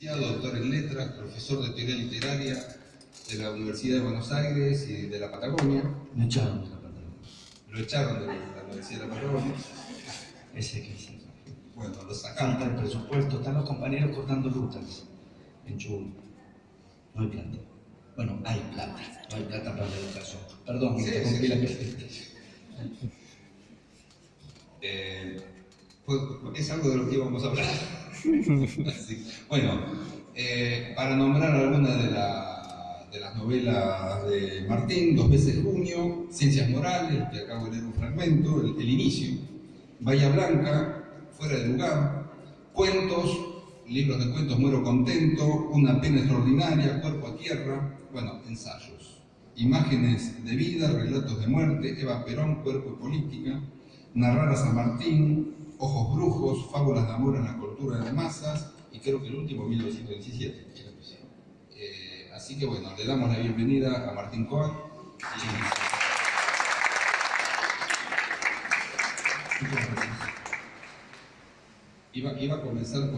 Doctor en letras, profesor de teoría literaria de la Universidad de Buenos Aires y de la Patagonia. Me echaron de la Patagonia. Lo echaron de la Universidad de la Patagonia. Ese que es. Bueno, lo sacaron. Falta el presupuesto, están los compañeros cortando rutas en Chubut. No hay plata. Bueno, hay plata. No hay plata para la educación. Perdón, Sí, te rompí sí, la sí. presentación. Es algo de lo que íbamos a hablar. Así. Bueno, para nombrar algunas de las novelas de Martín, Dos veces junio, Ciencias morales, que acabo de leer un fragmento, el inicio, Bahía Blanca, Fuera de lugar, cuentos, libros de cuentos, Muero contento, Una pena extraordinaria, Cuerpo a tierra, bueno, ensayos, Imágenes de vida, Relatos de muerte, Eva Perón, Cuerpo y política, Narrar a San Martín, Ojos brujos, Fábulas de amor en la cultura de masas, y creo que el último, 1917. Así que bueno, le damos la bienvenida a Martín Cohen. Iba a comenzar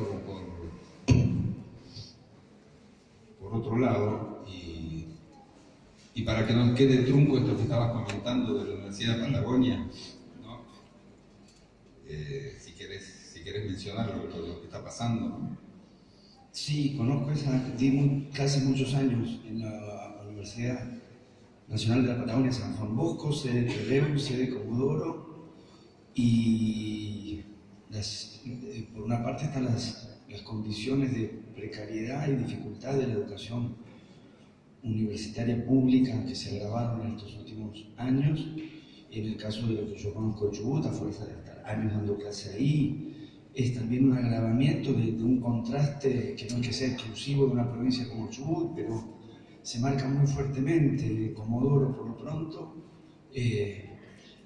por otro lado, y para que no quede trunco esto que estabas comentando de la Universidad de Patagonia, ¿no? Si querés mencionar lo que está pasando, ¿no? Sí, conozco esa, di casi muchos años en la Universidad Nacional de la Patagonia, San Juan Bosco, sede de Reus, sede de Comodoro, y por una parte están las condiciones de precariedad y dificultad de la educación universitaria pública que se agravaron en estos últimos años. En el caso de lo que yo conozco de Chubut, a fuerza de estar años dando clase ahí, es también un agravamiento de un contraste que no es que sea exclusivo de una provincia como Chubut, pero se marca muy fuertemente, Comodoro por lo pronto,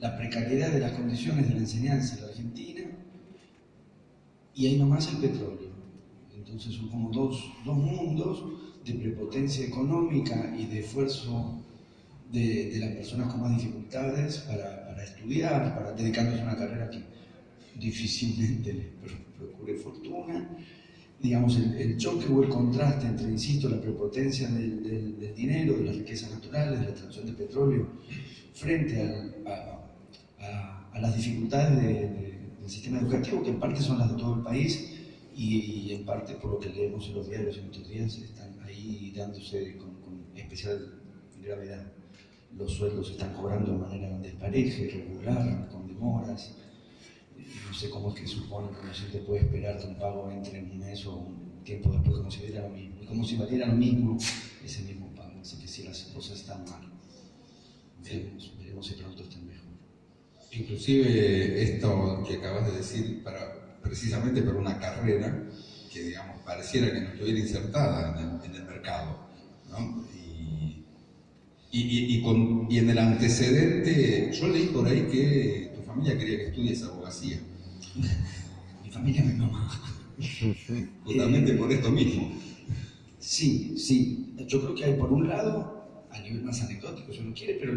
la precariedad de las condiciones de la enseñanza en la Argentina, y ahí nomás el petróleo. Entonces son como dos mundos de prepotencia económica y de esfuerzo de las personas con más dificultades para estudiar, dedicándose a una carrera que difícilmente les procure fortuna. Digamos, el choque o el contraste entre, insisto, la prepotencia del dinero, de las riquezas naturales, de la extracción de petróleo, frente a las dificultades del sistema educativo, que en parte son las de todo el país, y en parte, por lo que leemos en los diarios en estos días, están ahí dándose con especial gravedad. Los sueldos se están cobrando de manera despareja, irregular, con demoras. No sé cómo es que supone que no se te puede esperar que un pago entre en un mes o un tiempo después, como si valiera lo mismo. Y como si valiera lo mismo ese mismo pago. Así que si las cosas están mal, veremos si pronto están mejor. Inclusive esto que acabas de decir, precisamente para una carrera que, digamos, pareciera que no estuviera insertada en el mercado, ¿no? Y en el antecedente, yo leí por ahí que tu familia quería que estudies abogacía. Mi familia, mi mamá. Justamente por esto mismo. Sí. Yo creo que hay, por un lado, a nivel más anecdótico, si uno quiere, pero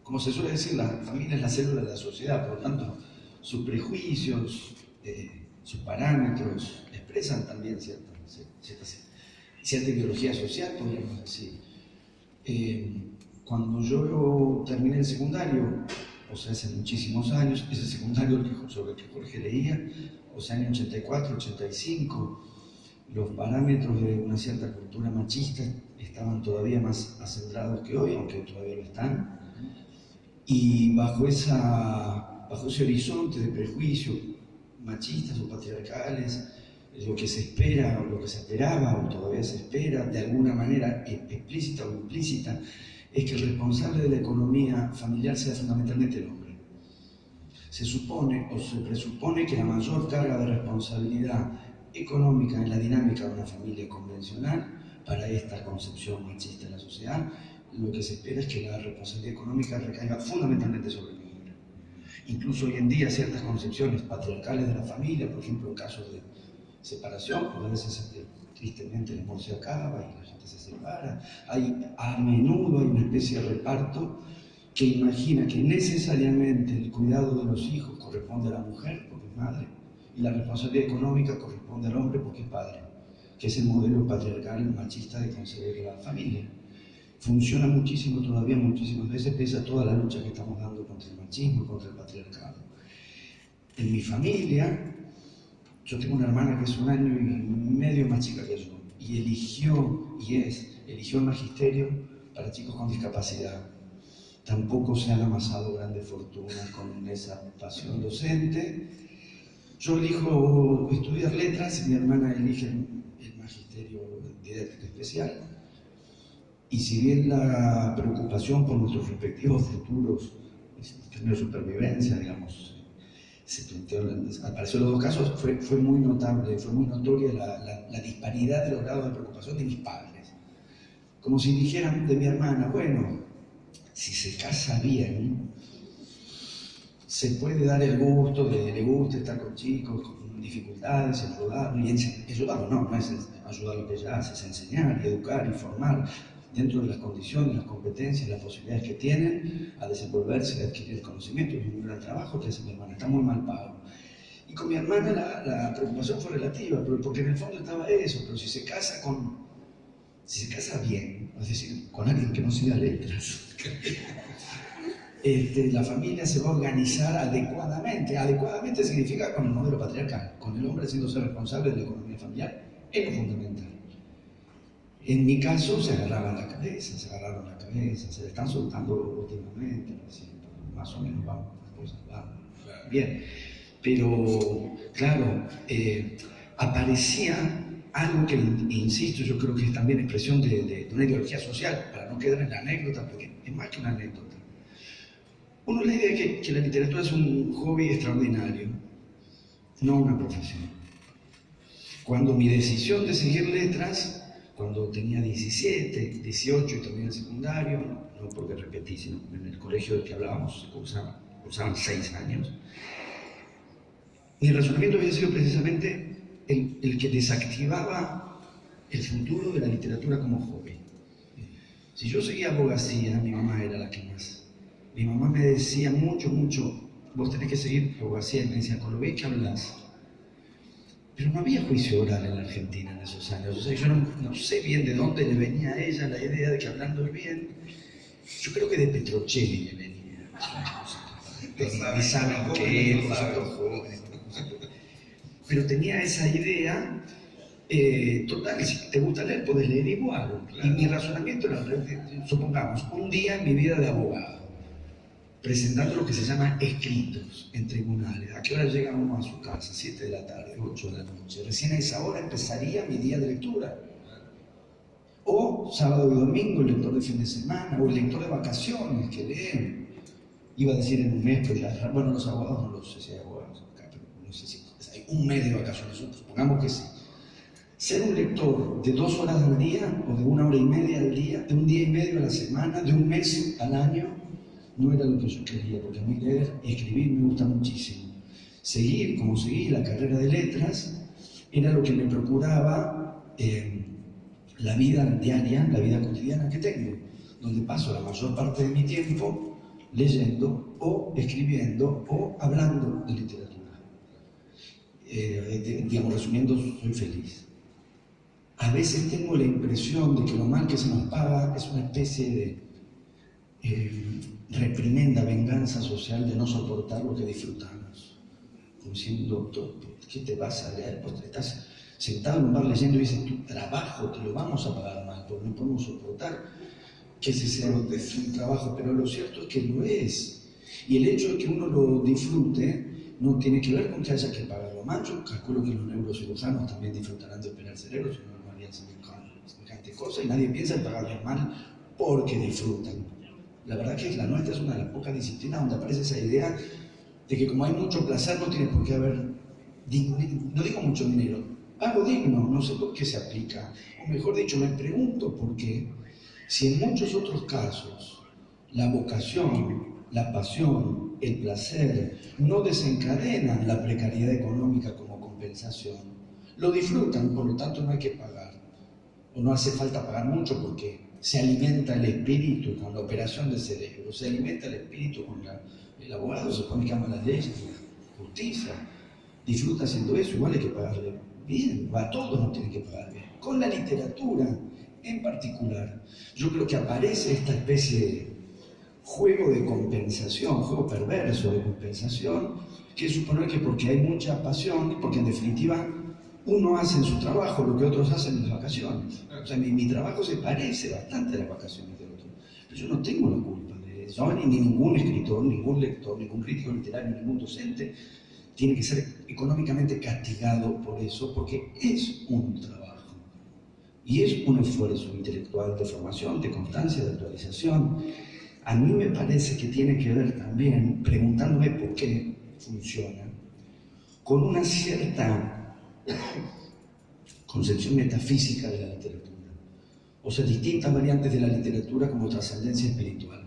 como se suele decir, la familia es la célula de la sociedad, por lo tanto, sus prejuicios, sus parámetros, expresan también cierta ideología social, podríamos decir. Cuando yo terminé el secundario, o sea, hace muchísimos años, ese secundario sobre el que Jorge leía, o sea, en 84, 85, los parámetros de una cierta cultura machista estaban todavía más acendrados que hoy, aunque todavía lo están, y bajo ese horizonte de prejuicios machistas o patriarcales, lo que se espera o lo que se esperaba o todavía se espera de alguna manera explícita o implícita es que el responsable de la economía familiar sea fundamentalmente el hombre. Se supone o se presupone que la mayor carga de responsabilidad económica en la dinámica de una familia convencional, para esta concepción machista de la sociedad, lo que se espera es que la responsabilidad económica recaiga fundamentalmente sobre el hombre. Incluso hoy en día ciertas concepciones patriarcales de la familia, por ejemplo en casos de separación, porque a veces tristemente el amor se acaba y la gente se separa, a menudo hay una especie de reparto que imagina que necesariamente el cuidado de los hijos corresponde a la mujer porque es madre y la responsabilidad económica corresponde al hombre porque es padre. que es el modelo patriarcal machista de concebir la familia. Funciona muchísimo todavía, muchísimas veces, pese a toda la lucha que estamos dando contra el machismo y contra el patriarcado. En mi familia, yo tengo una hermana que es 1 año y medio más chica que yo, y eligió el magisterio para chicos con discapacidad. Tampoco se han amasado grandes fortunas con esa pasión docente. Yo elijo estudiar letras, mi hermana elige el magisterio didáctico especial. Y si bien la preocupación por nuestros respectivos futuros, en términos de supervivencia, digamos, se planteó, apareció en los 2 casos, fue muy notable, fue muy notoria la disparidad de los grados de preocupación de mis padres. Como si dijeran de mi hermana, bueno, si se casa bien, se puede dar el gusto le gusta estar con chicos con dificultades, ayudarlo, y ayudarlo no es ayudar lo que ella hace, es enseñar, y educar, y formar, dentro de las condiciones, las competencias, las posibilidades que tienen, a desenvolverse, a adquirir conocimiento. Es un gran trabajo que hace mi hermana, está muy mal pago. Y con mi hermana la preocupación fue relativa, porque en el fondo estaba eso, pero si se casa bien, es decir, con alguien que no sea letras, la familia se va a organizar adecuadamente. Adecuadamente significa con el modelo patriarcal, con el hombre haciéndose responsable de la economía familiar, es lo fundamental. En mi caso se agarraron la cabeza, se le están soltando últimamente, más o menos vamos, las cosas van bien. Pero, claro, aparecía algo que, insisto, yo creo que es también expresión de una ideología social, para no quedar en la anécdota, porque es más que una anécdota. Uno la idea que la literatura es un hobby extraordinario, no una profesión. Cuando mi decisión de seguir letras, cuando tenía 17, 18 y terminé el secundario, no porque repetí, sino en el colegio del que hablábamos, cursaban 6 años, mi razonamiento había sido precisamente el que desactivaba el futuro de la literatura como hobby. Si yo seguía abogacía, mi mamá era la que más. Mi mamá me decía mucho, vos tenés que seguir abogacía, y me decía, con lo bien que hablas. Pero no había juicio oral en la Argentina en esos años. O sea, yo no sé bien de dónde le venía a ella la idea de que hablando bien, yo creo que de Petrocelli le venía. Ni saben qué es, nosotros jóvenes. Pero tenía esa idea, total, si te gusta leer, podés leer igual. Y mi razonamiento era, supongamos, un día en mi vida de abogado, presentando lo que se llama escritos en tribunales. ¿A qué hora llega uno a su casa? 7 de la tarde, 8 de la noche. Recién a esa hora empezaría mi día de lectura. O sábado y domingo, el lector de fin de semana, o el lector de vacaciones que leen. Iba a decir en un mes, pero ya, bueno, los abogados no sé si hay abogados acá, pero no sé si hay un mes de vacaciones, supongamos que sí. Ser un lector de 2 horas al día, o de 1 hora y media al día, de un día y medio a la semana, de un mes al año, no era lo que yo quería, porque a mí leer y escribir me gusta muchísimo. Seguir, como seguí la carrera de letras, era lo que me procuraba la vida diaria, la vida cotidiana que tengo, donde paso la mayor parte de mi tiempo leyendo o escribiendo o hablando de literatura. Digamos, resumiendo, soy feliz. A veces tengo la impresión de que lo mal que se nos paga es una especie de reprimenda, venganza social de no soportar lo que disfrutamos. Como diciendo, doctor, ¿qué te vas a leer? Pues estás sentado en un bar leyendo y dices, tu trabajo te lo vamos a pagar mal, porque no podemos soportar que ese sea un trabajo, pero lo cierto es que lo es. Y el hecho de que uno lo disfrute no tiene que ver con que haya que pagarlo mal. Yo calculo que los neurocirujanos también disfrutarán de operar cerebros, si no harían semejante cosa, y nadie piensa en pagarles mal porque disfrutan. La verdad que la nuestra es una de las pocas disciplinas donde aparece esa idea de que como hay mucho placer no tiene por qué haber, no digo mucho dinero, algo digno, no sé por qué se aplica. O mejor dicho, me pregunto por qué, si en muchos otros casos la vocación, la pasión, el placer no desencadenan la precariedad económica como compensación, lo disfrutan, por lo tanto no hay que pagar, o no hace falta pagar mucho porque se alimenta el espíritu con la operación del cerebro, se alimenta el espíritu con el abogado, se pone que ama las leyes, la justicia, disfruta haciendo eso, igual hay que pagarle bien, a todos nos tienen que pagar bien. con la literatura en particular. Yo creo que aparece esta especie de juego de compensación, juego perverso de compensación, que es suponer que porque hay mucha pasión, porque en definitiva uno hace en su trabajo lo que otros hacen en las vacaciones. O sea, mi trabajo se parece bastante a las vacaciones de otros, pero yo no tengo la culpa de eso, ni ningún escritor, ningún lector, ningún crítico literario, ningún docente tiene que ser económicamente castigado por eso, porque es un trabajo y es un esfuerzo intelectual de formación, de constancia, de actualización. A mí me parece que tiene que ver también, preguntándome por qué funciona, con una cierta concepción metafísica de la literatura, o sea, distintas variantes de la literatura como trascendencia espiritual,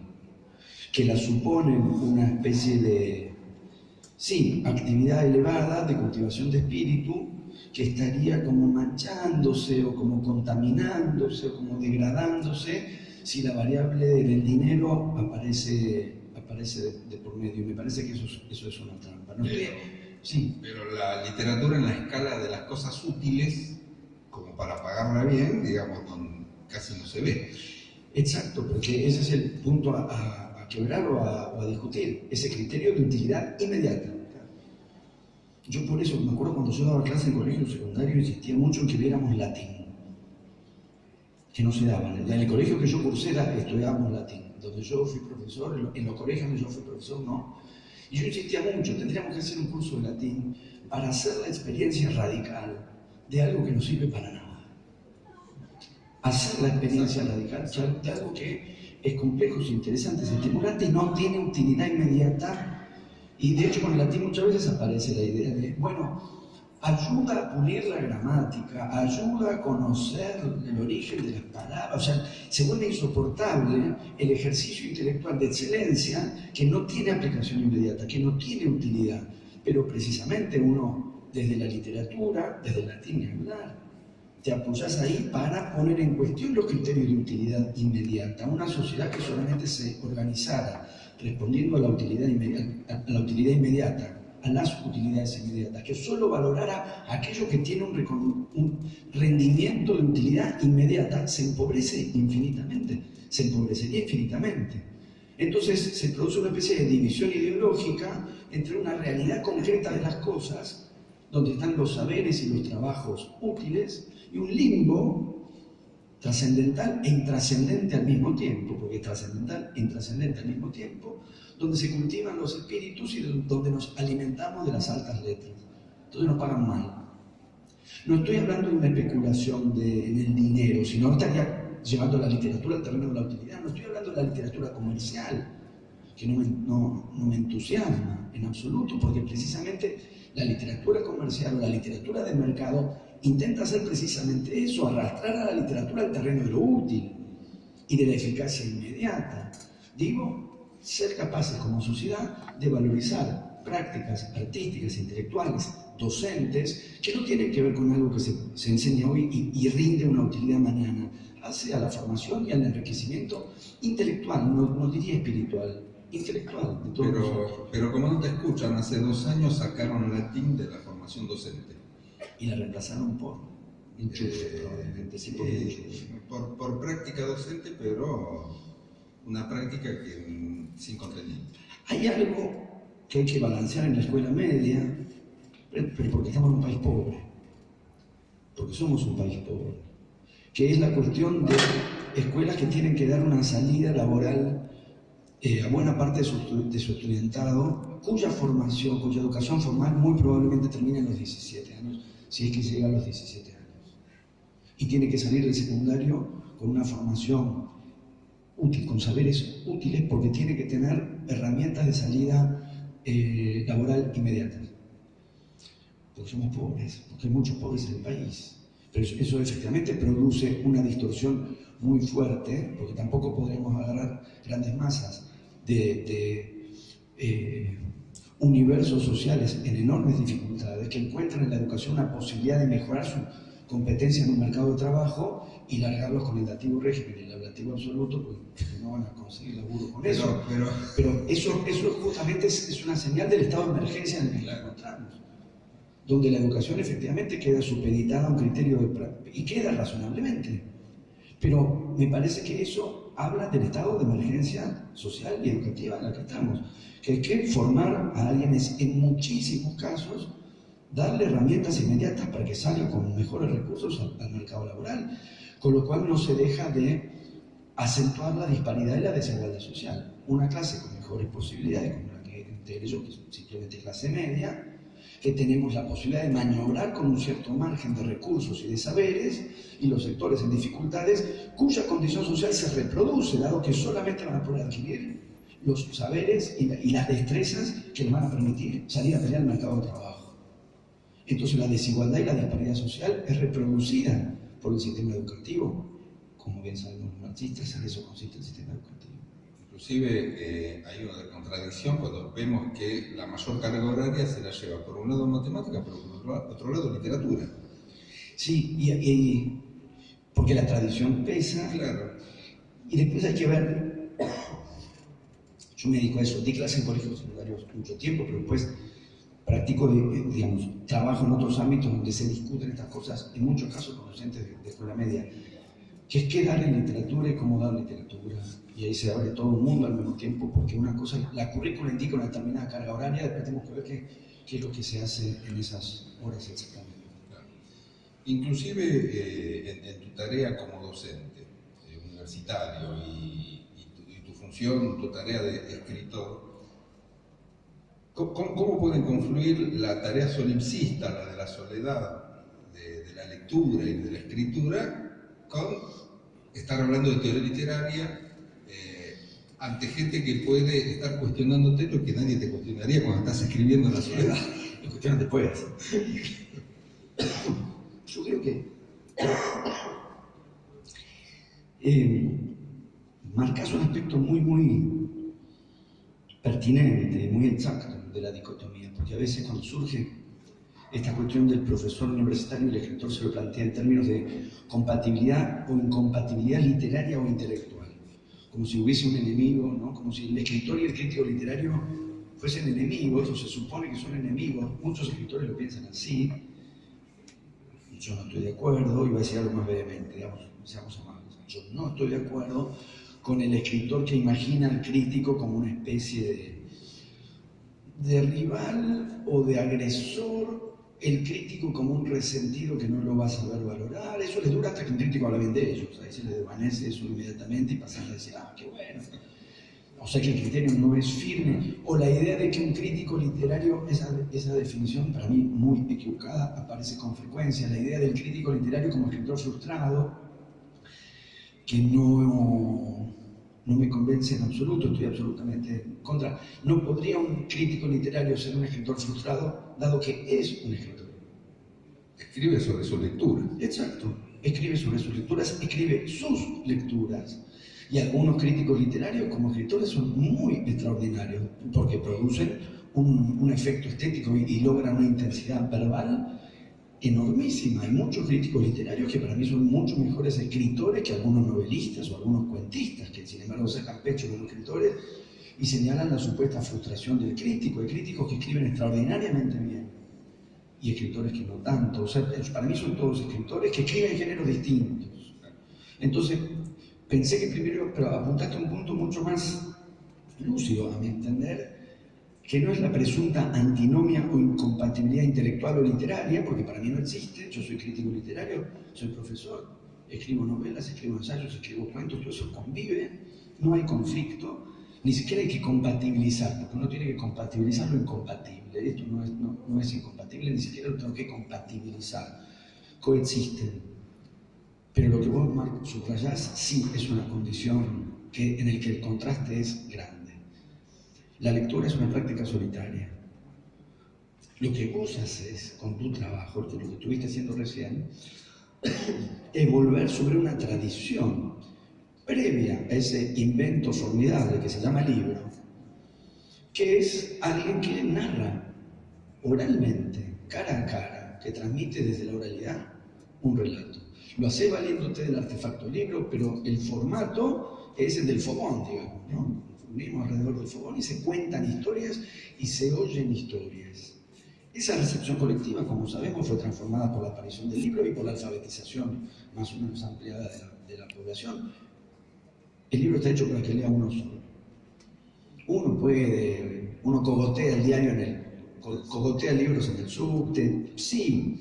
que la suponen una especie de, sí, actividad elevada de cultivación de espíritu, que estaría como manchándose o como contaminándose o como degradándose si la variable del dinero aparece de por medio. Y me parece que eso es una trampa. ¿No? Sí. Pero la literatura en la escala de las cosas útiles, como para pagarla bien, digamos, casi no se ve. Exacto, porque ese es el punto a quebrar o a discutir, ese criterio de utilidad inmediata. Yo por eso, me acuerdo cuando yo daba clase en colegio secundario, insistía mucho en que viéramos latín, que no se daban. En el colegio que yo cursé estudiábamos latín, donde yo fui profesor, en los colegios donde yo fui profesor no. Y yo insistía mucho, tendríamos que hacer un curso de latín para hacer la experiencia radical de algo que no sirve para nada. Hacer la experiencia radical de algo que es complejo, es interesante, es estimulante y no tiene utilidad inmediata. Y de hecho con el latín muchas veces aparece la idea de, bueno, ayuda a pulir la gramática, ayuda a conocer el origen de las palabras, o sea, se vuelve insoportable el ejercicio intelectual de excelencia que no tiene aplicación inmediata, que no tiene utilidad, pero precisamente uno, desde la literatura, desde el latín ni hablar, te apoyas ahí para poner en cuestión los criterios de utilidad inmediata. Una sociedad que solamente se organizara respondiendo a la utilidad inmediata, a las utilidades inmediatas, que solo valorara aquello que tiene un rendimiento de utilidad inmediata, se empobrece infinitamente, se empobrecería infinitamente. Entonces se produce una especie de división ideológica entre una realidad concreta de las cosas, donde están los saberes y los trabajos útiles, y un limbo trascendental e intrascendente al mismo tiempo, porque es trascendental e intrascendente al mismo tiempo, donde se cultivan los espíritus y donde nos alimentamos de las altas letras. Entonces nos pagan mal. No estoy hablando de una especulación en el dinero, sino estaría llevando la literatura al terreno de la utilidad. No estoy hablando de la literatura comercial, que no me entusiasma en absoluto, porque precisamente la literatura comercial o la literatura del mercado intenta hacer precisamente eso, arrastrar a la literatura al terreno de lo útil y de la eficacia inmediata. Digo, ser capaces como sociedad de valorizar prácticas artísticas, intelectuales, docentes, que no tienen que ver con algo que se enseña hoy y rinde una utilidad mañana, hace a la formación y al enriquecimiento intelectual, no diría espiritual, intelectual de todos nosotros. Pero como no te escuchan, hace 2 años sacaron el latín de la formación docente. Y la reemplazaron por enchufe, probablemente, sí, por práctica docente, pero una práctica que sin contenido. Hay algo que hay que balancear en la escuela media, pero porque estamos en un país pobre, porque somos un país pobre, que es la cuestión de escuelas que tienen que dar una salida laboral a buena parte de su estudiantado, cuya formación, cuya educación formal muy probablemente termine a los 17 años, si es que llega a los 17 años. Y tiene que salir del secundario con una formación útil, con saberes útiles, porque tiene que tener herramientas de salida laboral inmediatas. Porque somos pobres, porque hay muchos pobres en el país. Pero eso efectivamente produce una distorsión muy fuerte, porque tampoco podremos agarrar grandes masas de universos sociales en enormes dificultades que encuentran en la educación una posibilidad de mejorar su competencia en un mercado de trabajo y largarlos con el dativo régimen y el ablativo absoluto, porque no van a conseguir laburo con eso. Pero eso justamente es una señal del estado de emergencia en el que la encontramos. donde la educación efectivamente queda supeditada a un criterio y queda razonablemente. Pero me parece que eso habla del estado de emergencia social y educativa en la que estamos, que hay que formar a alguien en muchísimos casos, darle herramientas inmediatas para que salga con mejores recursos al mercado laboral, con lo cual no se deja de acentuar la disparidad y la desigualdad social. Una clase con mejores posibilidades, como la que integré yo, que es simplemente clase media, que tenemos la posibilidad de maniobrar con un cierto margen de recursos y de saberes, y los sectores en dificultades, cuya condición social se reproduce, dado que solamente van a poder adquirir los saberes y las destrezas que les van a permitir salir a pelear el mercado de trabajo. Entonces la desigualdad y la disparidad social es reproducida por el sistema educativo. Como bien sabemos los marxistas, en eso consiste el sistema educativo. Inclusive hay una contradicción cuando vemos que la mayor carga horaria se la lleva por un lado matemática, pero por otro lado literatura. Sí, porque la tradición pesa. Claro. Y después hay que ver, yo me dedico a eso, di clases en colegios secundarios mucho tiempo, pero después practico, digamos, trabajo en otros ámbitos donde se discuten estas cosas, en muchos casos con docentes de escuela media, que es qué dar en literatura y cómo dar literatura. Y ahí se abre todo un mundo al mismo tiempo, porque una cosa, la currícula indica una determinada carga horaria, después tenemos que ver qué es lo que se hace en esas horas exactamente. Claro. Inclusive en tu tarea como docente universitario y tu función, tu tarea de escritor, ¿cómo pueden confluir la tarea solipsista, la de la soledad, de la lectura y de la escritura, con estar hablando de teoría literaria ante gente que puede estar cuestionándote lo que nadie te cuestionaría cuando estás escribiendo en la soledad? Lo cuestionan después. Yo creo que marcas un aspecto muy pertinente, muy exacto de la dicotomía, porque a veces cuando surge esta cuestión del profesor universitario y el escritor se lo plantea en términos de compatibilidad o incompatibilidad literaria o intelectual, como si hubiese un enemigo, ¿no? Como si el escritor y el crítico literario fuesen enemigos, o se supone que son enemigos. Muchos escritores lo piensan así. Yo no estoy de acuerdo, y voy a decir algo más vehemente, digamos, seamos amables. Yo no estoy de acuerdo con el escritor que imagina al crítico como una especie de rival o de agresor, el crítico como un resentido que no lo va a saber valorar. Eso les dura hasta que un crítico habla bien de ellos, ahí se les desvanece eso inmediatamente y pasan a decir, qué bueno. O sea que el criterio no es firme, o la idea de que un crítico literario, esa definición para mí muy equivocada, aparece con frecuencia, la idea del crítico literario como escritor frustrado, que no me convence en absoluto, estoy absolutamente en contra. No podría un crítico literario ser un escritor frustrado, dado que es un escritor. Escribe sobre su lectura. Exacto, escribe sobre sus lecturas, escribe sus lecturas. Y algunos críticos literarios como escritores son muy extraordinarios, porque producen un efecto estético y logran una intensidad verbal enormísima. Hay muchos críticos literarios que para mí son mucho mejores escritores que algunos novelistas o algunos cuentistas, que sin embargo sacan pecho como escritores y señalan la supuesta frustración del crítico. Hay críticos que escriben extraordinariamente bien y escritores que no tanto. O sea, para mí son todos escritores que escriben géneros distintos. Entonces, pensé que primero, pero apuntaste a un punto mucho más lúcido, a mi entender, que no es la presunta antinomia o incompatibilidad intelectual o literaria, porque para mí no existe. Yo soy crítico literario, soy profesor, escribo novelas, escribo ensayos, escribo cuentos, todo eso convive, no hay conflicto, ni siquiera hay que compatibilizar, porque uno tiene que compatibilizar lo incompatible. Esto no es incompatible, ni siquiera lo tengo que compatibilizar, coexisten. Pero lo que vos, Marco, subrayás, sí es una condición en la que el contraste es grande. La lectura es una práctica solitaria. Lo que vos haces con tu trabajo, lo que estuviste haciendo recién, es volver sobre una tradición previa a ese invento formidable que se llama libro, que es alguien que narra oralmente, cara a cara, que transmite desde la oralidad un relato. Lo hace valiéndote del artefacto libro, pero el formato es el del fogón, digamos, ¿no? Unimos alrededor del fogón y se cuentan historias y se oyen historias. Esa recepción colectiva, como sabemos, fue transformada por la aparición del libro y por la alfabetización más o menos ampliada de la población. El libro está hecho para que lea uno solo. Uno cogotea el diario cogotea libros en el subte, sí,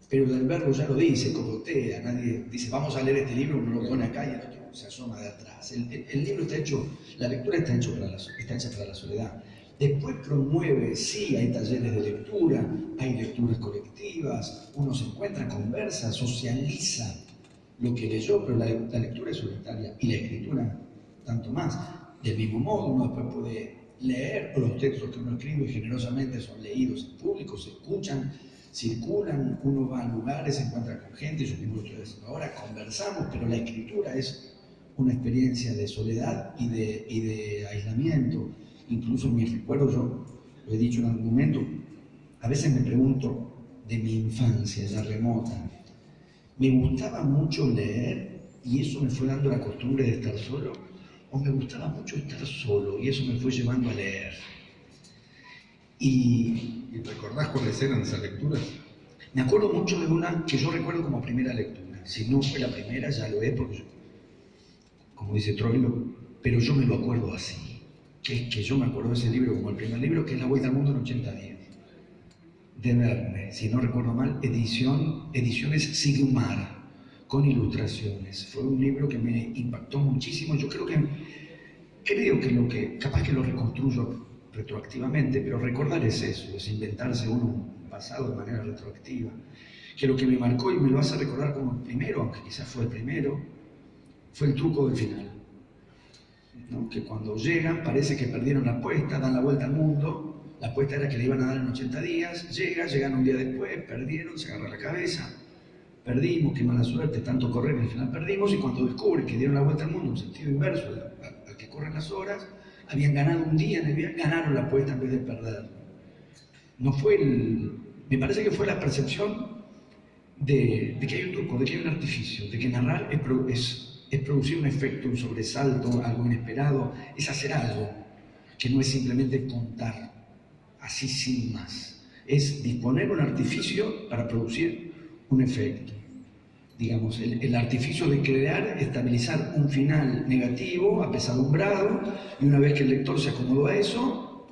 pero el verbo ya lo dice, cogotea, nadie dice vamos a leer este libro, uno lo pone acá y el otro se asoma de atrás. El libro está hecho, la lectura está hecha para la soledad. Después promueve, sí, hay talleres de lectura, hay lecturas colectivas, uno se encuentra, conversa, socializa lo que leyó, pero la lectura es solitaria y la escritura tanto más. Del mismo modo, uno después puede leer los textos que uno escribe, generosamente son leídos en público, se escuchan, circulan, uno va a lugares, se encuentra con gente, yo mismo lo estoy haciendo ahora, conversamos, pero la escritura es una experiencia de soledad y de aislamiento. Incluso en mis recuerdos, yo lo he dicho en algún momento, a veces me pregunto de mi infancia ya remota, me gustaba mucho leer y eso me fue dando la costumbre de estar solo, o me gustaba mucho estar solo y eso me fue llevando a leer. ¿Y recordás cuáles eran esas lecturas? Me acuerdo mucho de una que yo recuerdo como primera lectura. Si no fue la primera, ya lo es, porque como dice Troilo, pero yo me lo acuerdo así. Que yo me acuerdo de ese libro como el primer libro, que es La Vuelta al Mundo en 80 días. De Verne, si no recuerdo mal, ediciones Sigmar, con ilustraciones. Fue un libro que me impactó muchísimo. Yo creo que capaz que lo reconstruyo retroactivamente, pero recordar es eso, es inventarse uno un pasado de manera retroactiva. Que lo que me marcó y me lo hace recordar como el primero, aunque quizás fue el primero, fue el truco del final. ¿No? Que cuando llegan parece que perdieron la apuesta, dan la vuelta al mundo, la apuesta era que le iban a dar en 80 días, llegan un día después, perdieron, se agarra la cabeza, perdimos, qué mala suerte, tanto correr, al final perdimos, y cuando descubren que dieron la vuelta al mundo en sentido inverso al que corren las horas, habían ganado un día en el viaje, ganaron la apuesta en vez de perder. No fue me parece que fue la percepción de que hay un truco, de que hay un artificio, de que narrar es producir un efecto, un sobresalto, algo inesperado, es hacer algo que no es simplemente contar así sin más, es disponer un artificio para producir un efecto. Digamos, el artificio de crear, estabilizar un final negativo, apesadumbrado, y una vez que el lector se acomodó a eso,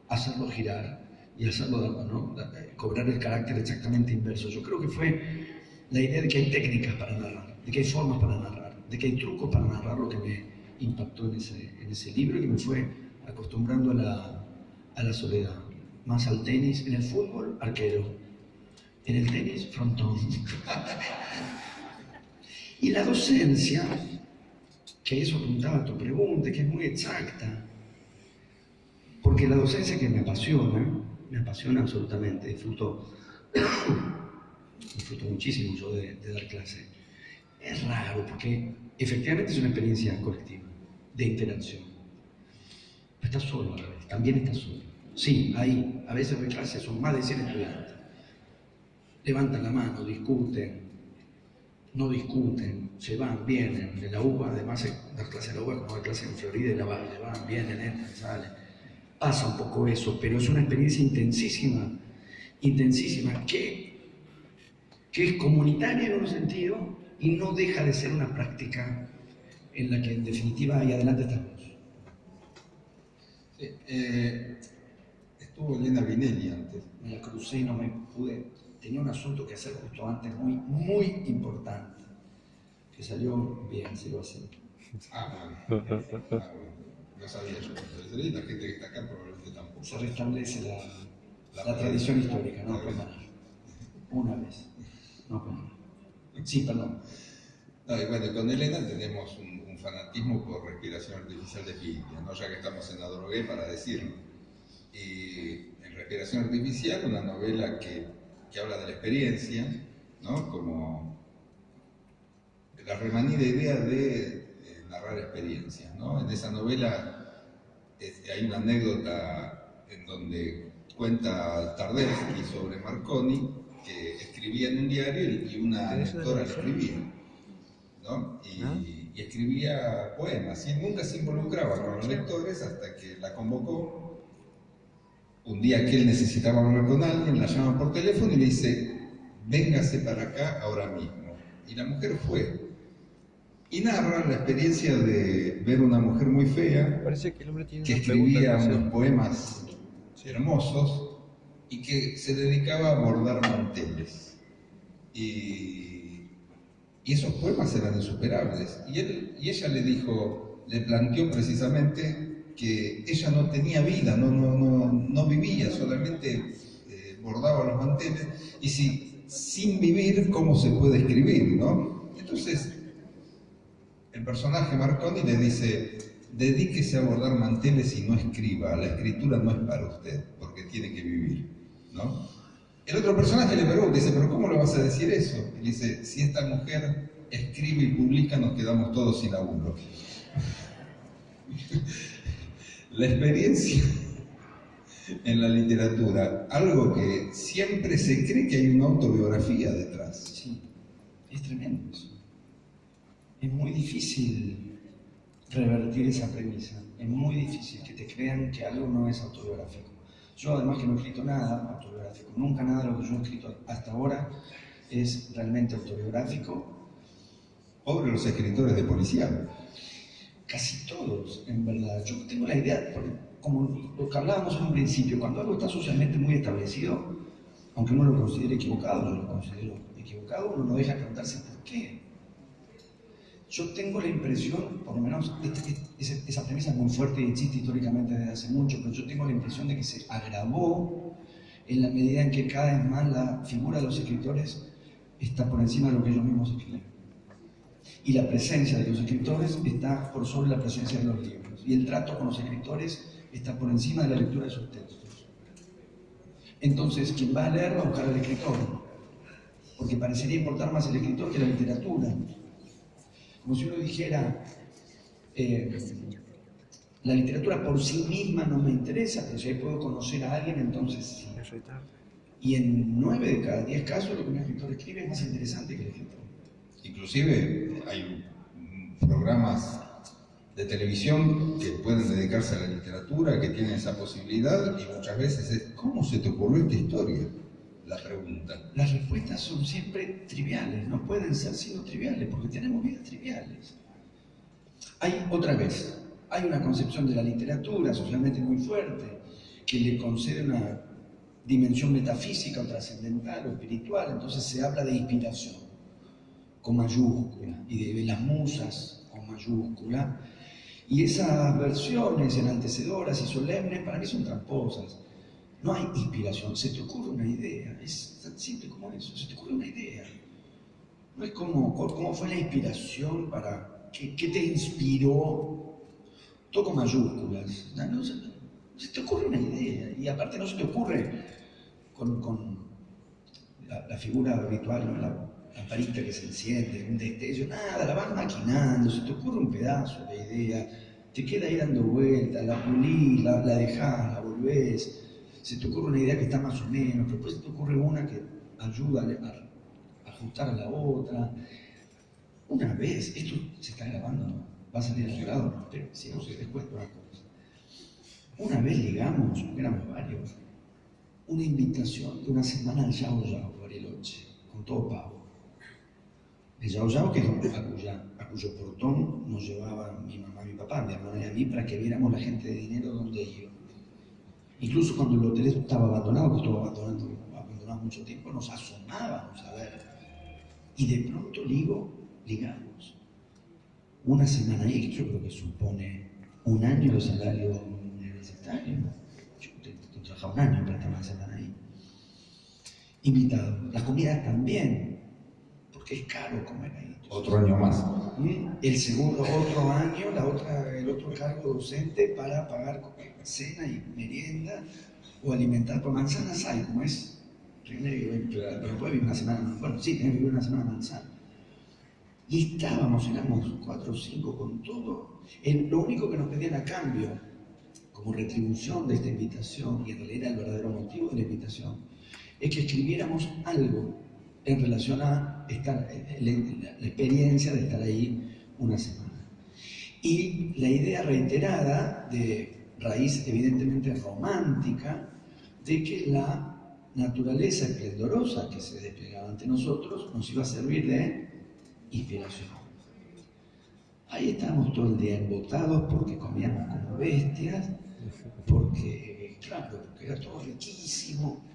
hacerlo girar y hacerlo, ¿no? Cobrar el carácter exactamente inverso. Yo creo que fue la idea de que hay técnicas para narrar, de que hay formas para narrar, de que hay trucos para narrar, lo que me impactó en ese libro y que me fue acostumbrando a la soledad. Más al tenis, en el fútbol, arquero. En el tenis, frontón. Y la docencia, que eso apuntaba a tu pregunta, que es muy exacta, porque la docencia que me apasiona absolutamente, disfruto muchísimo yo de dar clase. Es raro porque efectivamente es una experiencia colectiva, de interacción. Pero estás solo a la vez, también estás solo. Sí, a veces doy clases, son más de 100 estudiantes. Levantan la mano, discuten, no discuten, se van, vienen. En la UBA, además, dar clase en la UBA como dar clase en Florida, le van, vienen, entran, salen. Pasa un poco eso, pero es una experiencia intensísima, que es comunitaria en un sentido y no deja de ser una práctica en la que en definitiva ahí adelante estamos. Sí, estuvo Elena Vinelli antes. Me la crucé y no me pude, tenía un asunto que hacer justo antes muy, muy importante, que salió bien, se lo hace. Bueno. No sabía yo. La gente que está acá probablemente tampoco. Se restablece la tradición histórica, no puede parar. Una vez, no puede parar. Sí, perdón. No, y bueno, con Elena tenemos un fanatismo por respiración artificial de Pilia, ¿no? Ya que estamos en la drogué para decirlo. Y en Respiración Artificial, una novela que habla de la experiencia, ¿no? Como la remanida idea de narrar experiencias, ¿no? En esa novela hay una anécdota en donde cuenta Tardeschi sobre Marconi, que escribía en un diario y una lectora lo escribía, ¿no? Y escribía poemas, y nunca se involucraba con los lectores hasta que la convocó un día que él necesitaba hablar con alguien, la llama por teléfono y le dice, véngase para acá ahora mismo. Y la mujer fue. Y narra la experiencia de ver una mujer muy fea, Parece que el hombre tiene que una pregunta escribía que hacer. unos poemas hermosos y que se dedicaba a bordar manteles. Y esos poemas eran insuperables. Y ella le planteó precisamente que ella no tenía vida, no vivía, solamente bordaba los manteles. Y si sin vivir, ¿cómo se puede escribir, no? Entonces, el personaje Marconi le dice, dedíquese a bordar manteles y no escriba, la escritura no es para usted, porque tiene que vivir, ¿no? El otro personaje le pregunta, dice, ¿pero cómo le vas a decir eso? Y dice, si esta mujer escribe y publica, nos quedamos todos sin laburo. La experiencia en la literatura, algo que siempre se cree que hay una autobiografía detrás. Sí, es tremendo eso. Es muy difícil revertir esa premisa. Es muy difícil que te crean que algo no es autobiográfico. Yo además que no he escrito nada autobiográfico. Nunca nada de lo que yo he escrito hasta ahora es realmente autobiográfico. Pobre los escritores de policial. Casi todos, en verdad. Yo tengo la idea, como lo que hablábamos en un principio, cuando algo está socialmente muy establecido, aunque uno lo considere equivocado, yo lo considero equivocado, uno no deja de preguntarse por qué. Yo tengo la impresión, por lo menos esa premisa es muy fuerte y existe históricamente desde hace mucho, pero yo tengo la impresión de que se agravó en la medida en que cada vez más la figura de los escritores está por encima de lo que ellos mismos escriben. Y la presencia de los escritores está por sobre la presencia de los libros. Y el trato con los escritores está por encima de la lectura de sus textos. Entonces, quien va a leer va a buscar al escritor, porque parecería importar más el escritor que la literatura. Como si uno dijera, la literatura por sí misma no me interesa, pero si ahí puedo conocer a alguien, entonces sí. Y en 9 de cada 10 casos lo que un escritor escribe es más interesante que el escritor. Inclusive hay programas de televisión que pueden dedicarse a la literatura, que tienen esa posibilidad, y muchas veces es, ¿cómo se te ocurrió esta historia? La pregunta. Las respuestas son siempre triviales, no pueden ser sino triviales, porque tenemos vidas triviales. Hay una concepción de la literatura socialmente muy fuerte, que le concede una dimensión metafísica o trascendental o espiritual, entonces se habla de inspiración, con mayúscula, y de las musas, con mayúscula, y esas versiones enaltecedoras y solemnes para mí son tramposas. No hay inspiración, se te ocurre una idea, es tan simple como eso, se te ocurre una idea. No es como cómo fue la inspiración para, qué te inspiró, todo con mayúsculas. No, se te ocurre una idea, y aparte no se te ocurre con la figura habitual, ¿no? La lamparita que se enciende, un destello, nada, la vas maquinando, se te ocurre un pedazo de idea, te queda ahí dando vueltas, la pulís, la dejás, la volvés. Se te ocurre una idea que está más o menos, pero después se te ocurre una que ayuda a ajustar a la otra. Una vez, esto se está grabando, ¿no? Va a salir grabado, ¿no? Pero si no, les cuento una cosa. Una vez ligamos, éramos varios, una invitación de una semana al Yao Yao, Bariloche, con todo pago. El Yao Yao, que es a cuyo portón nos llevaban mi mamá, mi papá, mi hermana y a mí, para que viéramos la gente de dinero donde iba. Incluso cuando el hotel estaba abandonado, que estuvo abandonado mucho tiempo, nos asomábamos a ver. Y de pronto ligamos. Una semana ahí, yo creo que supone un año de salario universitario. Yo trabajaba un año para estar una semana ahí. Invitado. Las comidas también, porque es caro comer ahí. Otro año más. El segundo, otro año, el otro cargo docente para pagar cena y merienda o alimentar por manzanas hay, como es. Pero puede vivir una semana, bueno, sí, tenés que vivir una semana manzana. Y éramos 4 o 5 con todo. Lo único que nos pedían a cambio, como retribución de esta invitación, y en realidad era el verdadero motivo de la invitación, es que escribiéramos algo en relación a la experiencia de estar ahí una semana. Y la idea reiterada, de raíz evidentemente romántica, de que la naturaleza esplendorosa que se desplegaba ante nosotros nos iba a servir de inspiración. Ahí estábamos todo el día embotados porque comíamos como bestias, porque, claro, porque era todo riquísimo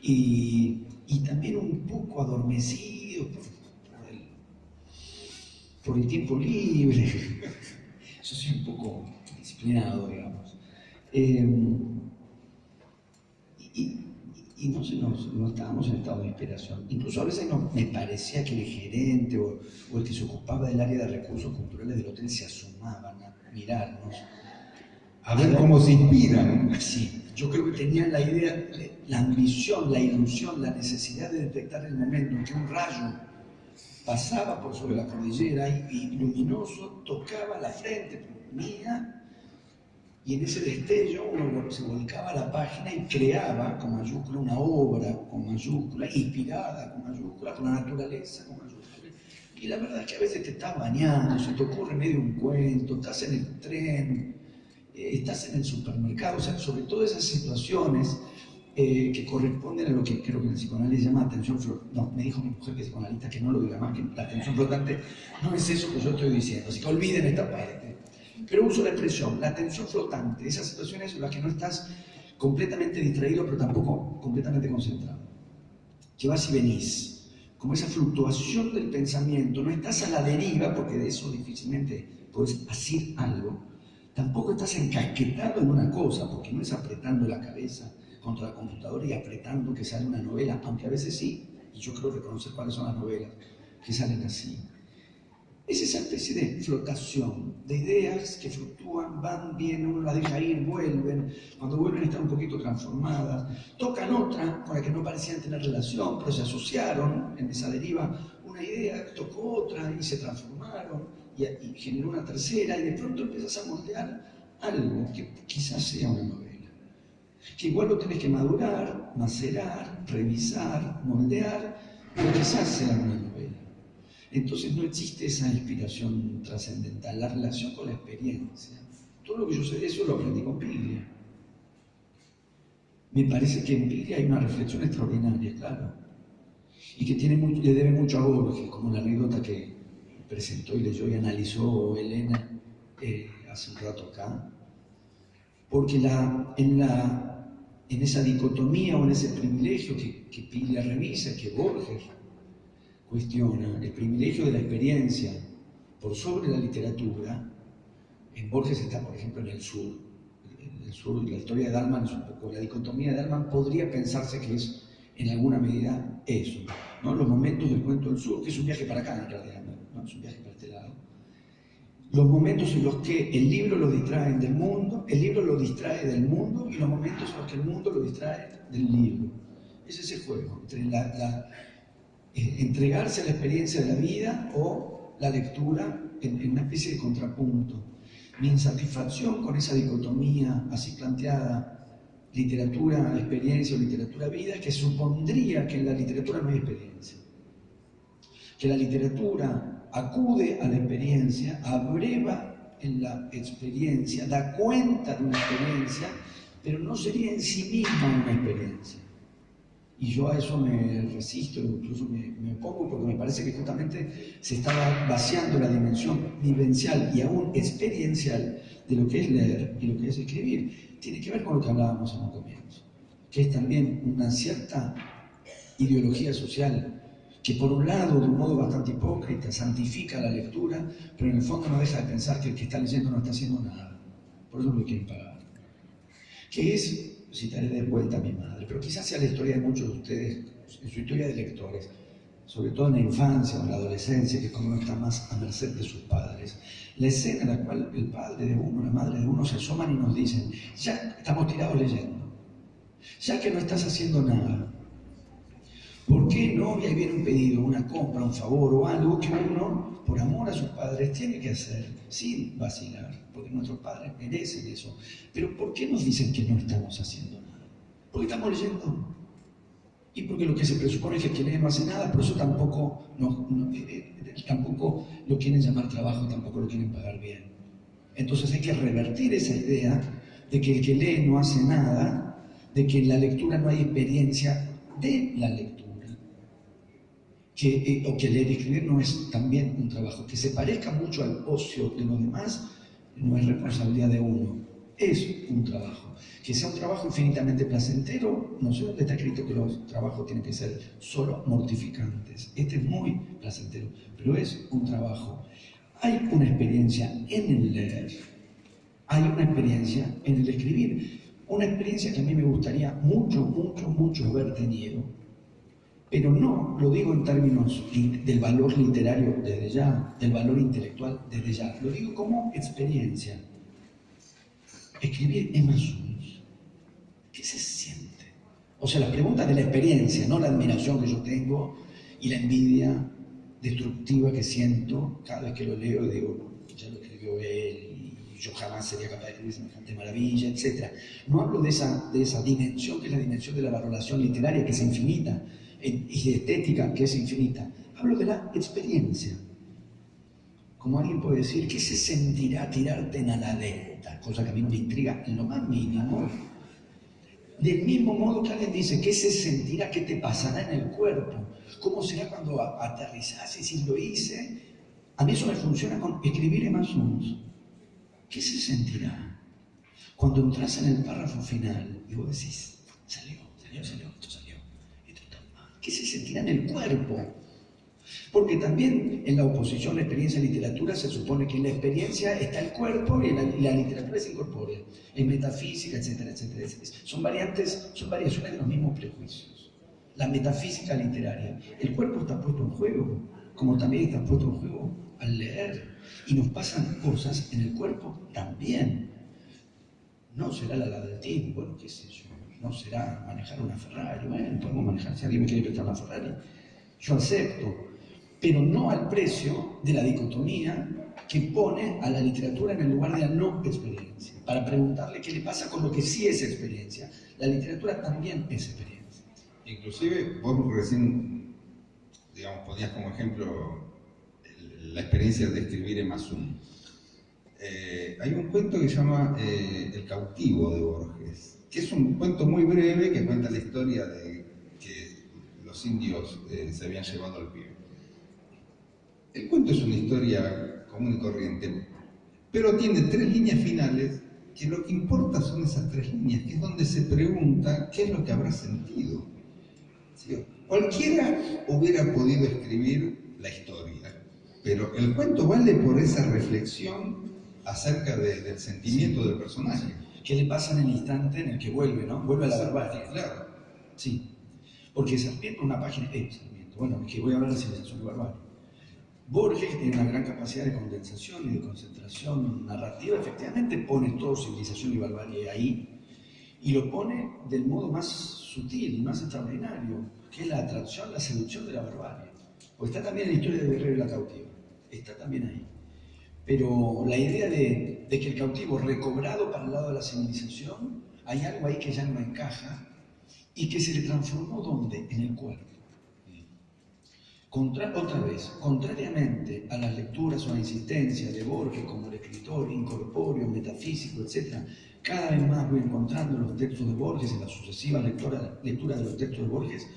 y también un poco adormecidos por el tiempo libre. Yo soy un poco disciplinado, digamos. Y no estábamos en estado de inspiración. Incluso a veces me parecía que el gerente o el que se ocupaba del área de recursos culturales del hotel se asomaban a mirarnos. A ver cómo se inspiran. Sí, yo creo que tenían la idea, la ambición, la ilusión, la necesidad de detectar el momento en que un rayo pasaba por sobre la cordillera y luminoso tocaba la frente mía. Y en ese destello uno se volcaba a la página y creaba con mayúscula una obra, con mayúscula, inspirada con mayúscula, por la naturaleza con mayúscula. Y la verdad es que a veces te estás bañando, se te ocurre medio un cuento, estás en el tren, estás en el supermercado, o sea, sobre todo esas situaciones que corresponden a lo que creo que el psicoanálisis llama atención flotante. No, me dijo mi mujer que es psicoanalista que no lo diga más, que la atención flotante no es eso que yo estoy diciendo, así que olviden esta parte. Pero uso la expresión, la atención flotante, esas situaciones en las que no estás completamente distraído, pero tampoco completamente concentrado. Que vas y venís, como esa fluctuación del pensamiento, no estás a la deriva, porque de eso difícilmente puedes hacer algo. Tampoco estás encasquetado en una cosa, porque no es apretando la cabeza contra la computadora y apretando que sale una novela, aunque a veces sí, y yo creo reconocer cuáles son las novelas que salen así. Es esa especie de flotación, de ideas que fluctúan, van, vienen, uno las deja ir, vuelven, cuando vuelven están un poquito transformadas, tocan otra con la que no parecían tener relación, pero se asociaron en esa deriva, una idea tocó otra y se transformaron y generó una tercera y de pronto empiezas a moldear algo que quizás sea una novela, que igual lo tenés que madurar, macerar, revisar, moldear, pero quizás sea una novela. Entonces no existe esa inspiración trascendental, la relación con la experiencia. Todo lo que yo sé de eso lo aprendí con Piglia. Me parece que en Piglia hay una reflexión extraordinaria, claro, y que le debe mucho a Borges, como la anécdota que presentó y leyó y analizó Elena hace un rato acá, porque en esa dicotomía o en ese privilegio que Piglia revisa, que Borges cuestiona, el privilegio de la experiencia por sobre la literatura. En Borges está, por ejemplo, en el sur, la historia de Dalman es un poco, la dicotomía de Dalman podría pensarse que es en alguna medida eso, ¿no? Los momentos del cuento del sur, que es un viaje para acá en realidad, no es un viaje para este lado. Los momentos en los que el libro lo distrae del mundo, el libro lo distrae del mundo, y los momentos en los que el mundo lo distrae del libro. Es ese juego entre entregarse a la experiencia de la vida o la lectura en una especie de contrapunto. Mi insatisfacción con esa dicotomía así planteada, literatura, experiencia o literatura, vida, es que supondría que en la literatura no hay experiencia. Que la literatura acude a la experiencia, abreva en la experiencia, da cuenta de una experiencia, pero no sería en sí misma una experiencia. Y yo a eso me resisto, incluso me opongo, porque me parece que justamente se estaba vaciando la dimensión vivencial y aún experiencial de lo que es leer y lo que es escribir. Tiene que ver con lo que hablábamos en un comienzo, que es también una cierta ideología social que por un lado, de un modo bastante hipócrita, santifica la lectura, pero en el fondo no deja de pensar que el que está leyendo no está haciendo nada. Por eso lo quieren pagar. Que es, citaré de vuelta a mi madre, pero quizás sea la historia de muchos de ustedes, en su historia de lectores, sobre todo en la infancia o en la adolescencia, que es cuando uno está más a merced de sus padres. La escena en la cual el padre de uno, la madre de uno se asoman y nos dicen: ya estamos tirados leyendo, ya que no estás haciendo nada, ¿por qué no? Y ahí viene un pedido, una compra, un favor o algo que uno, por amor a sus padres, tiene que hacer sin vacilar, porque nuestros padres merecen eso. Pero ¿por qué nos dicen que no estamos haciendo nada? Porque estamos leyendo. Y porque lo que se presupone es que el que lee no hace nada, por eso tampoco lo quieren llamar trabajo, tampoco lo quieren pagar bien. Entonces hay que revertir esa idea de que el que lee no hace nada, de que en la lectura no hay experiencia de la lectura, o que leer y escribir no es también un trabajo, que se parezca mucho al ocio de los demás, no es responsabilidad de uno, es un trabajo. Que sea un trabajo infinitamente placentero, no sé dónde está escrito que los trabajos tienen que ser solo mortificantes. Este es muy placentero, pero es un trabajo. Hay una experiencia en el leer, hay una experiencia en el escribir, una experiencia que a mí me gustaría mucho haber tenido, pero no lo digo en términos del valor literario desde ya, del valor intelectual desde ya, lo digo como experiencia. Escribir Emma Suns, ¿qué se siente? O sea, las preguntas de la experiencia, no la admiración que yo tengo y la envidia destructiva que siento cada vez que lo leo y digo, ya lo escribió él y yo jamás sería capaz de escribir semejante maravilla, etc. No hablo de esa dimensión que es la dimensión de la valoración literaria, que es infinita, y de estética, que es infinita. Hablo de la experiencia. Como alguien puede decir, ¿qué se sentirá tirarte en Aladeta? Cosa que a mí no me intriga en lo más mínimo. Del mismo modo que alguien dice, ¿qué se sentirá? ¿Qué te pasará en el cuerpo? ¿Cómo será cuando aterrizás y si lo hice? A mí eso me funciona con escribir Emma Suns. ¿Qué se sentirá? Cuando entras en el párrafo final y vos decís, salió, esto salió. ¿Qué se sentirá en el cuerpo? Porque también en la oposición la experiencia y literatura se supone que en la experiencia está el cuerpo y la literatura es incorpórea, en metafísica, etcétera. Son variaciones de los mismos prejuicios. La metafísica literaria, el cuerpo está puesto en juego, como también está puesto en juego al leer. Y nos pasan cosas en el cuerpo también. No será la del team, bueno, qué sé yo. No será manejar una Ferrari, bueno, podemos manejar, si alguien me quiere prestar una Ferrari, yo acepto, pero no al precio de la dicotomía que pone a la literatura en el lugar de la no experiencia, para preguntarle qué le pasa con lo que sí es experiencia. La literatura también es experiencia. Inclusive, vos recién, digamos, ponías como ejemplo la experiencia de escribir Emma Suns. Hay un cuento que se llama El cautivo de Borges, que es un cuento muy breve que cuenta la historia de que los indios se habían llevado al pibe. El cuento es una historia común y corriente, pero tiene 3 líneas finales que lo que importa son esas 3 líneas, que es donde se pregunta qué es lo que habrá sentido. ¿Sí? Cualquiera hubiera podido escribir la historia, pero el cuento vale por esa reflexión acerca del sentimiento del personaje. ¿Qué le pasa en el instante en el que vuelve, ¿no? Vuelve a la barbarie. Claro. Sí. Porque Sarmiento, una página, Sarmiento, bueno, es que voy a hablar de civilización y barbarie. Borges tiene una gran capacidad de condensación y de concentración narrativa, efectivamente pone todo civilización y barbarie ahí, y lo pone del modo más sutil, más extraordinario, que es la atracción, la seducción de la barbarie. Porque está también en la historia de Guerrero y la cautiva, está también ahí. Pero la idea de que el cautivo recobrado para el lado de la civilización, hay algo ahí que ya no encaja y que se le transformó ¿dónde? En el cuerpo. Otra vez, contrariamente a las lecturas o a la insistencia de Borges como el escritor incorpóreo, metafísico, etc., cada vez más voy encontrando en los textos de Borges, en la sucesiva lectura de los textos de Borges,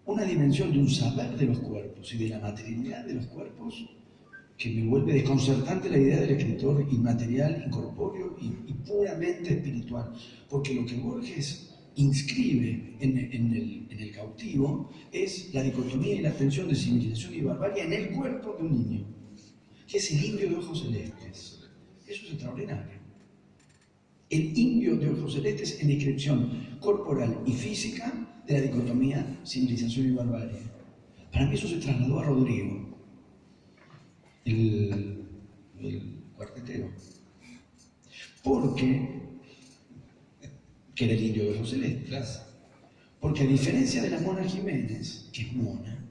una dimensión de un saber de los cuerpos y de la materialidad de los cuerpos que me vuelve desconcertante la idea del escritor inmaterial, incorpóreo y puramente espiritual, porque lo que Borges inscribe en el cautivo es la dicotomía y la tensión de civilización y barbarie en el cuerpo de un niño, que es el indio de ojos celestes. Eso es extraordinario. El indio de ojos celestes en descripción corporal y física de la dicotomía civilización y barbarie. Para mí eso se trasladó a Rodrigo, el cuartetero, que era el indio de ojos celestes, porque a diferencia de la Mona Jiménez, que es mona,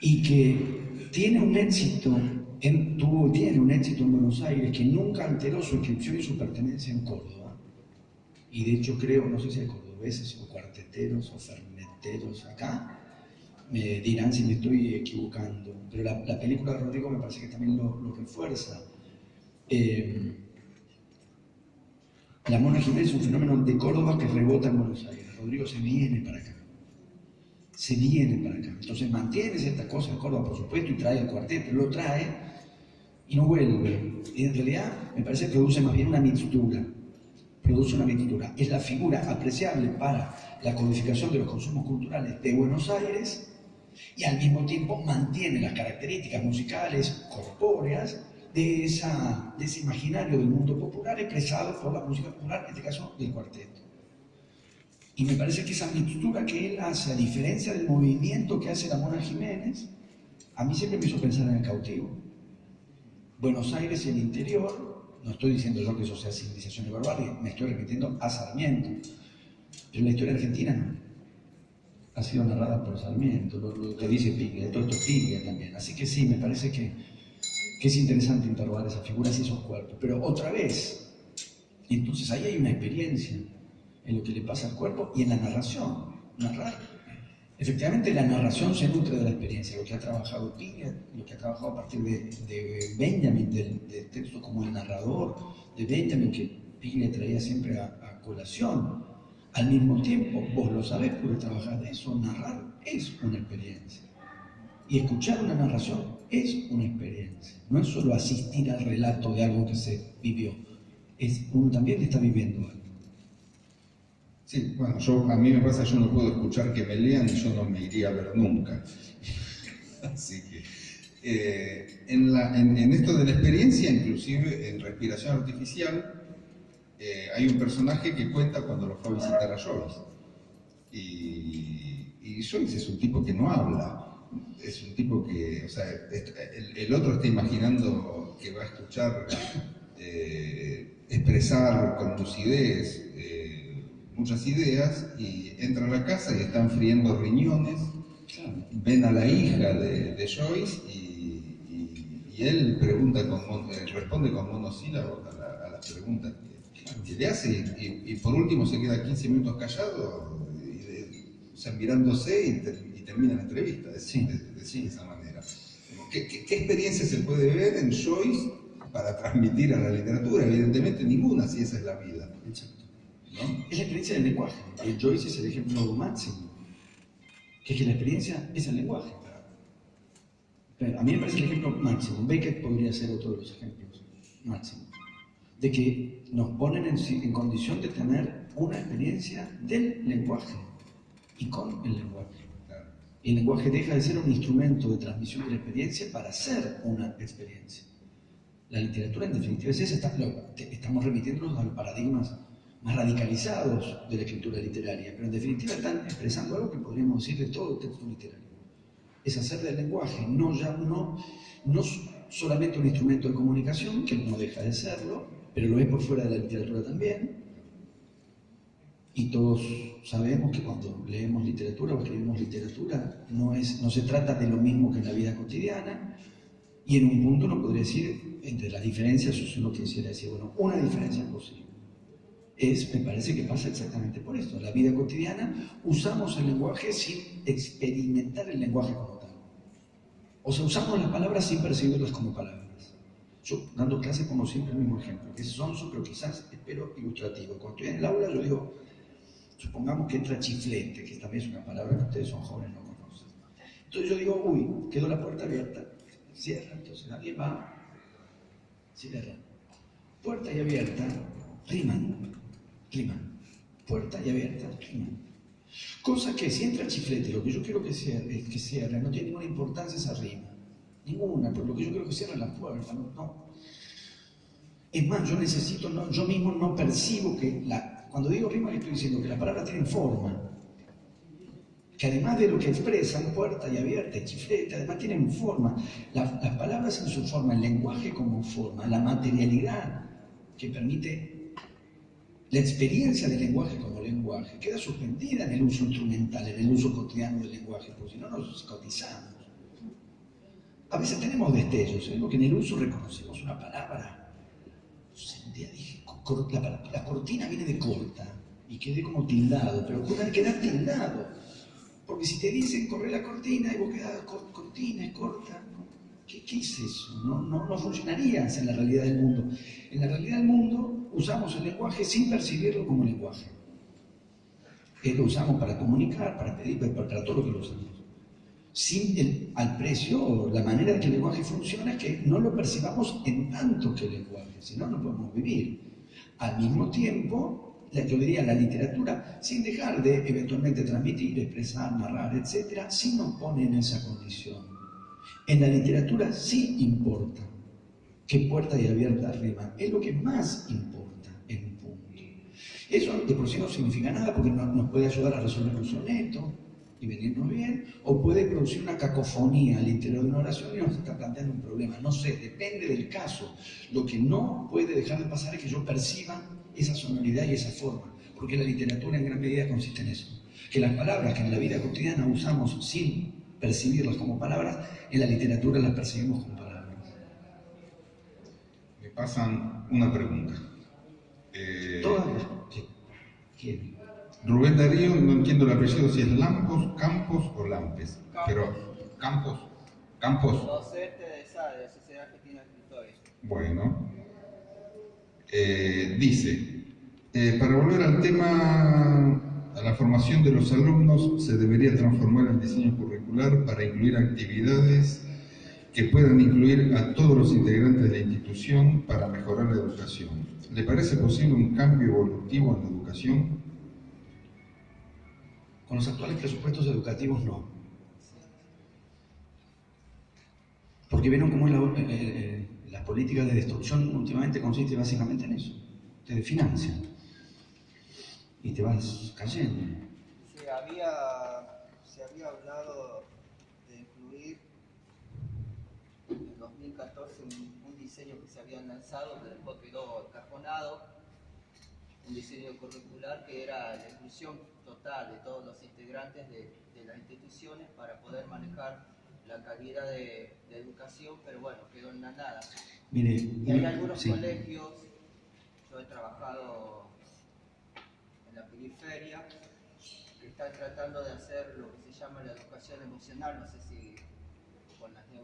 y que tiene un éxito en Buenos Aires, que nunca alteró su inscripción y su pertenencia en Córdoba, y de hecho creo, no sé si hay cordobeses o cuarteteros o ferneteros acá, me dirán si me estoy equivocando, pero la película de Rodrigo me parece que también lo refuerza. La Mona Jiménez es un fenómeno de Córdoba que rebota en Buenos Aires. Rodrigo se viene para acá. Se viene para acá. Entonces mantiene ciertas cosas de Córdoba, por supuesto, y trae el cuarteto, lo trae y no vuelve. Y en realidad me parece que produce más bien una mixtura. Produce una mixtura. Es la figura apreciable para la codificación de los consumos culturales de Buenos Aires y al mismo tiempo mantiene las características musicales corpóreas de ese imaginario del mundo popular expresado por la música popular, en este caso del cuarteto. Y me parece que esa mixtura que él hace, a diferencia del movimiento que hace la Mona Jiménez, a mí siempre me hizo pensar en El Cautivo. Buenos Aires y el interior, no estoy diciendo yo que eso sea civilización y barbarie, me estoy remitiendo a Sarmiento, pero la historia argentina no. Ha sido narrada por Sarmiento, lo que dice Piglia, todo esto es Piglia también. Así que sí, me parece que es interesante interrogar esas figuras y esos cuerpos. Pero otra vez, entonces ahí hay una experiencia en lo que le pasa al cuerpo y en la narración. Narrar. Efectivamente, la narración se nutre de la experiencia, lo que ha trabajado Piglia, lo que ha trabajado a partir de Benjamin, del texto como el narrador de Benjamin, que Piglia traía siempre a colación. Al mismo tiempo, vos lo sabés porque trabajás de eso, narrar es una experiencia. Y escuchar una narración es una experiencia. No es solo asistir al relato de algo que se vivió, uno también está viviendo algo. Sí, bueno, a mí me pasa, yo no puedo escuchar que me lean y yo no me iría a ver nunca. Así que en esto de la experiencia, inclusive en Respiración Artificial, hay un personaje que cuenta cuando lo fue a visitar a Joyce. Y Joyce es un tipo que no habla. Es un tipo que, o sea, el otro está imaginando que va a escuchar expresar con lucidez muchas ideas, y entra a la casa y están friendo riñones, ven a la hija de Joyce y él responde con monosílabos a las preguntas que le hace, y por último se queda 15 minutos callado, o sea, mirándose y termina la entrevista, de esa manera. ¿Qué experiencia se puede ver en Joyce para transmitir a la literatura? Evidentemente ninguna, si esa es la vida. Exacto. ¿No? Es la experiencia del lenguaje. Joyce es el ejemplo máximo, que es que la experiencia es el lenguaje. Pero a mí me parece el ejemplo máximo. Beckett podría ser otro de los ejemplos máximos, de que nos ponen en condición de tener una experiencia del lenguaje y con el lenguaje. Y el lenguaje deja de ser un instrumento de transmisión de la experiencia para ser una experiencia. La literatura, en definitiva, es esa. Estamos remitiéndonos a los paradigmas más radicalizados de la escritura literaria, pero en definitiva están expresando algo que podríamos decir de todo texto literario. Es hacer del lenguaje no solamente un instrumento de comunicación, que no deja de serlo, pero lo es por fuera de la literatura también. Y todos sabemos que cuando leemos literatura o escribimos literatura no se trata de lo mismo que en la vida cotidiana, y en un punto uno podría decir, entre las diferencias, si uno quisiera decir, bueno, una diferencia posible me parece que pasa exactamente por esto. En la vida cotidiana usamos el lenguaje sin experimentar el lenguaje como tal. O sea, usamos las palabras sin percibirlas como palabras. Yo, dando clases, pongo siempre el mismo ejemplo, que es sonso, pero quizás, espero, ilustrativo. Cuando estoy en el aula, yo digo, supongamos que entra chiflete, que también es una palabra que ustedes son jóvenes no conocen. Entonces yo digo, uy, quedó la puerta abierta, cierra, entonces alguien va, cierra. Puerta y abierta, riman. Puerta y abierta, riman. Cosa que si entra chiflete, lo que yo quiero que cierre, no tiene ninguna importancia esa rima. Ninguna, pero lo que yo quiero que cierre es la puerta, no. Es más, yo mismo no percibo que cuando digo rima, estoy diciendo que las palabras tienen forma. Que además de lo que expresan, puerta y abierta y chiflete, además tienen forma. Las palabras en su forma, el lenguaje como forma, la materialidad que permite la experiencia del lenguaje como lenguaje, queda suspendida en el uso instrumental, en el uso cotidiano del lenguaje, porque si no nos psicotizamos. A veces tenemos destellos, porque en el uso reconocemos una palabra. Un día dije, la cortina viene de corta, y quedé como tildado, pero puede quedar tildado. Porque si te dicen corre la cortina y vos quedás cortina, es corta, ¿no? ¿Qué es eso? No funcionaría en la realidad del mundo. En la realidad del mundo usamos el lenguaje sin percibirlo como lenguaje. Lo usamos para comunicar, para pedir, para todo lo que lo usamos. Al precio, la manera en que el lenguaje funciona es que no lo percibamos en tanto que el lenguaje, si no, no podemos vivir. Al mismo tiempo, yo diría la literatura, sin dejar de eventualmente transmitir, expresar, narrar, etc., sí nos pone en esa condición. En la literatura sí importa qué puerta y abierta arriba, es lo que más importa en un punto. Eso de por sí no significa nada porque nos puede ayudar a resolver un soneto y venirnos bien, o puede producir una cacofonía al interior de una oración y nos está planteando un problema. No sé, depende del caso. Lo que no puede dejar de pasar es que yo perciba esa sonoridad y esa forma, porque la literatura en gran medida consiste en eso. Que las palabras que en la vida cotidiana usamos sin percibirlas como palabras, en la literatura las percibimos como palabras. Me pasan una pregunta. Todas las... ¿Quién? Rubén Darío, no entiendo el apellido, si es Lampos, Campos o Lampes. Pero, Campos. Docente de SADE, Sociedad Argentina de Escritores. Bueno. Dice, para volver al tema, a la formación de los alumnos, se debería transformar el diseño curricular para incluir actividades que puedan incluir a todos los integrantes de la institución para mejorar la educación. ¿Le parece posible un cambio evolutivo en la educación? Con los actuales presupuestos educativos no. Porque vieron cómo las políticas de destrucción últimamente consiste básicamente en eso. Te desfinancian y te vas cayendo. Se había hablado de incluir en 2014 un diseño que se había lanzado, que después quedó encajonado, un diseño curricular que era la inclusión total de todos los integrantes de las instituciones para poder manejar la calidad de educación, pero bueno, quedó en la nada. Mire, Y hay algunos colegios, yo he trabajado en la periferia, que están tratando de hacer lo que se llama la educación emocional, no sé si con las